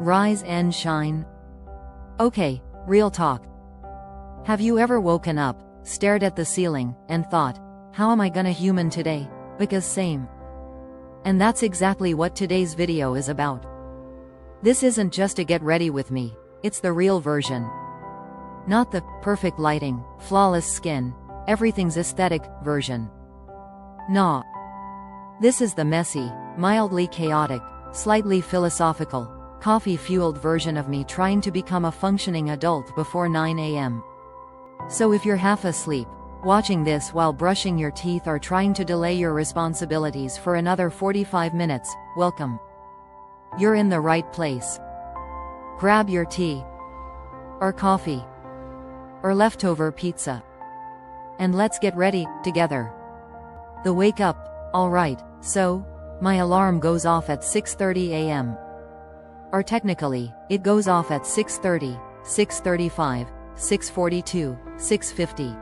Rise and shine. Okay, real talk. Have you ever woken up, stared at the ceiling, and thought, how am I gonna human today? Because same. And that's exactly what today's video is about. This isn't just a get ready with me, it's the real version. Not the perfect lighting, flawless skin, everything's aesthetic version. Nah. This is the messy, mildly chaotic, slightly philosophical, coffee-fueled version of me trying to become a functioning adult before 9 a.m. So if you're half asleep, watching this while brushing your teeth or trying to delay your responsibilities for another 45 minutes, welcome. You're in the right place. Grab your tea, or coffee, or leftover pizza, and let's get ready together. The wake up, alright, so, my alarm goes off at 6:30 a.m. Or technically, it goes off at 6:30, 6:35, 6:42, 6:50.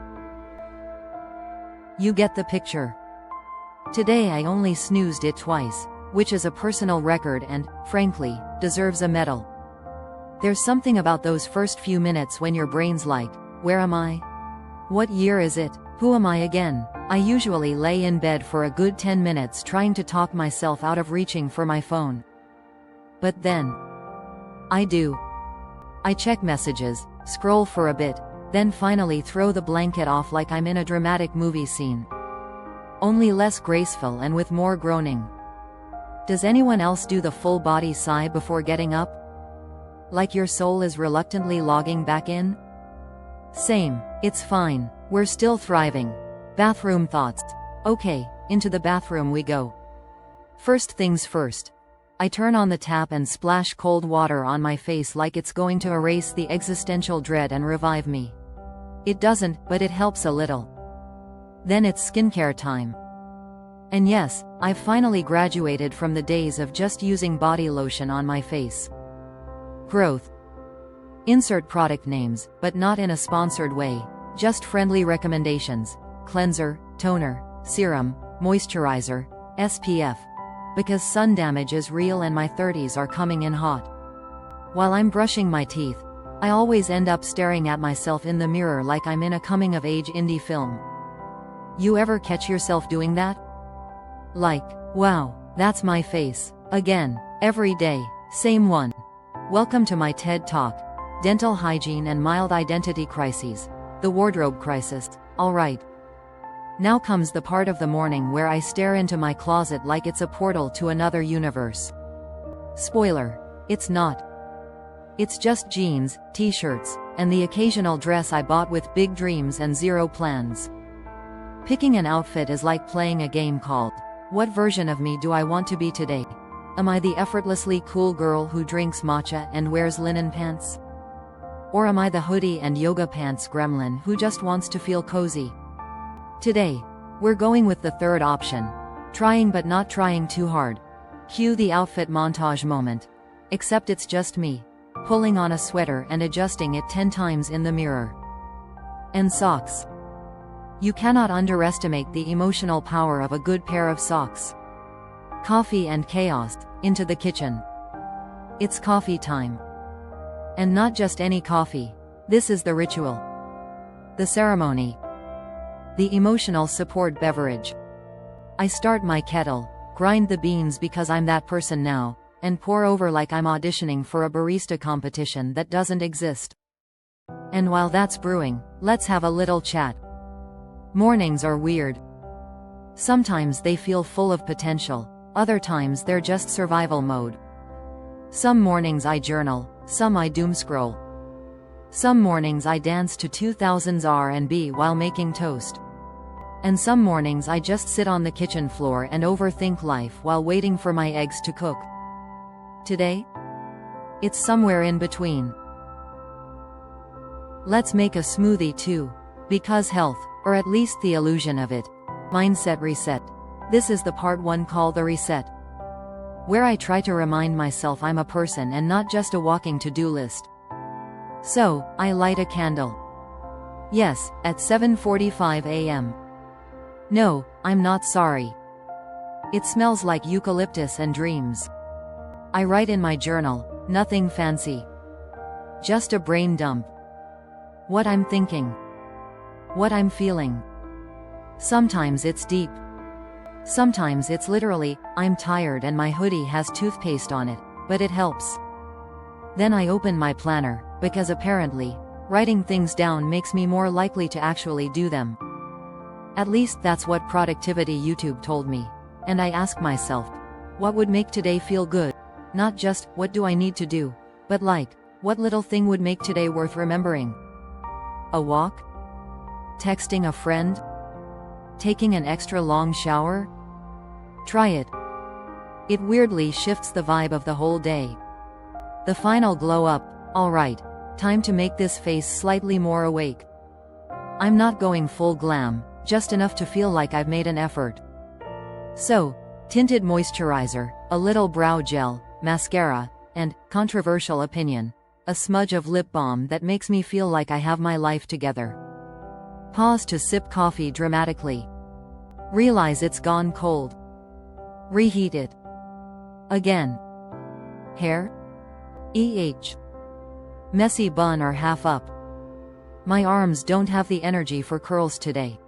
You get the picture. Today I only snoozed it twice, which is a personal record and, frankly, deserves a medal. There's something about those first few minutes when your brain's like, where am I? What year is it? Who am I again? I usually lay in bed for a good 10 minutes trying to talk myself out of reaching for my phone. But then, I do. I check messages, scroll for a bit, then finally throw the blanket off like I'm in a dramatic movie scene. Only less graceful and with more groaning. Does anyone else do the full body sigh before getting up? Like your soul is reluctantly logging back in? Same, it's fine, we're still thriving. Bathroom thoughts. Okay, into the bathroom we go. First things first. I turn on the tap and splash cold water on my face like it's going to erase the existential dread and revive me. It doesn't, but it helps a little. Then it's skincare time. And yes, I've finally graduated from the days of just using body lotion on my face. Growth. Insert product names, but not in a sponsored way, just friendly recommendations. Cleanser, toner, serum, moisturizer, SPF. Because sun damage is real and my 30s are coming in hot. While I'm brushing my teeth, I always end up staring at myself in the mirror like I'm in a coming-of-age indie film. You ever catch yourself doing that? Like, wow, that's my face. Again, every day, same one. Welcome to my TED Talk. Dental hygiene and mild identity crises. The wardrobe crisis, alright. Now comes the part of the morning where I stare into my closet like it's a portal to another universe. Spoiler, it's not. It's just jeans, t-shirts, and the occasional dress I bought with big dreams and zero plans. Picking an outfit is like playing a game called, what version of me do I want to be today? Am I the effortlessly cool girl who drinks matcha and wears linen pants? Or am I the hoodie and yoga pants gremlin who just wants to feel cozy? Today, we're going with the third option. Trying but not trying too hard. Cue the outfit montage moment. Except it's just me, pulling on a sweater and adjusting it 10 times in the mirror. And socks. You cannot underestimate the emotional power of a good pair of socks. Coffee and chaos, into the kitchen. It's coffee time. And not just any coffee. This is the ritual. The ceremony. The emotional support beverage. I start my kettle, grind the beans because I'm that person now, and pour over like I'm auditioning for a barista competition that doesn't exist. And while that's brewing, let's have a little chat. Mornings are weird. Sometimes they feel full of potential, other times they're just survival mode. Some mornings I journal, some I doomscroll. Some mornings I dance to 2000s R&B while making toast. And some mornings I just sit on the kitchen floor and overthink life while waiting for my eggs to cook. Today? It's somewhere in between. Let's make a smoothie too. Because health, or at least the illusion of it. Mindset reset. This is the part 1 called the reset. Where I try to remind myself I'm a person and not just a walking to-do list. So, I light a candle. Yes, at 7:45 a.m. No, I'm not sorry. It smells like eucalyptus and dreams. I write in my journal, Nothing fancy. Just a brain dump. What I'm thinking. What I'm feeling. Sometimes it's deep. Sometimes it's literally, I'm tired and my hoodie has toothpaste on it, but it helps. Then I open my planner, because apparently, writing things down makes me more likely to actually do them. At least that's what productivity YouTube told me. And I ask myself, what would make today feel good? Not just, what do I need to do? But like, what little thing would make today worth remembering? A walk? Texting a friend? Taking an extra long shower? Try it. It weirdly shifts the vibe of the whole day. The final glow up, alright, time to make this face slightly more awake. I'm not going full glam, just enough to feel like I've made an effort. So, tinted moisturizer, a little brow gel, mascara, and, controversial opinion, a smudge of lip balm that makes me feel like I have my life together. Pause to sip coffee dramatically. Realize it's gone cold. Reheat it. Again. Hair? Messy bun or half up. My arms don't have the energy for curls today.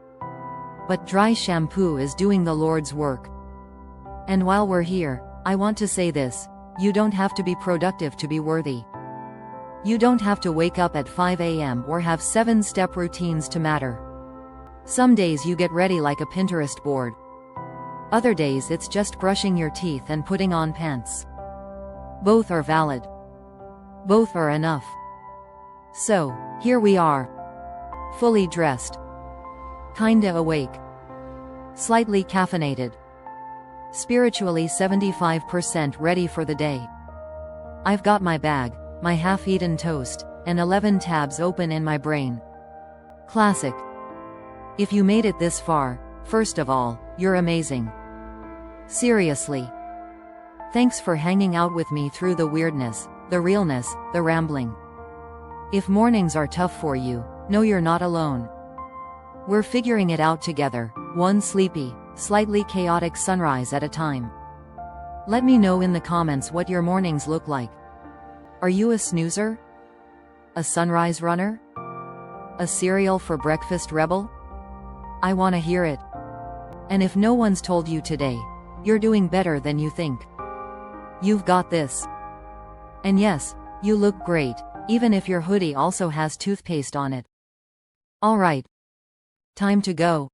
But dry shampoo is doing the Lord's work. And while we're here, I want to say this, you don't have to be productive to be worthy. You don't have to wake up at 5 a.m. or have 7-step routines to matter. Some days you get ready like a Pinterest board. Other days it's just brushing your teeth and putting on pants. Both are valid. Both are enough. So, here we are. Fully dressed. Kinda awake. Slightly caffeinated. Spiritually 75% ready for the day. I've got my bag, my half-eaten toast, and 11 tabs open in my brain. Classic. If you made it this far, first of all, you're amazing. Seriously. Thanks for hanging out with me through the weirdness, the realness, the rambling. If mornings are tough for you, know you're not alone. We're figuring it out together, one sleepy, slightly chaotic sunrise at a time. Let me know in the comments what your mornings look like. Are you a snoozer? A sunrise runner? A cereal for breakfast rebel? I wanna hear it. And if no one's told you today, you're doing better than you think. You've got this. And yes, you look great, even if your hoodie also has toothpaste on it. Alright. Time to go.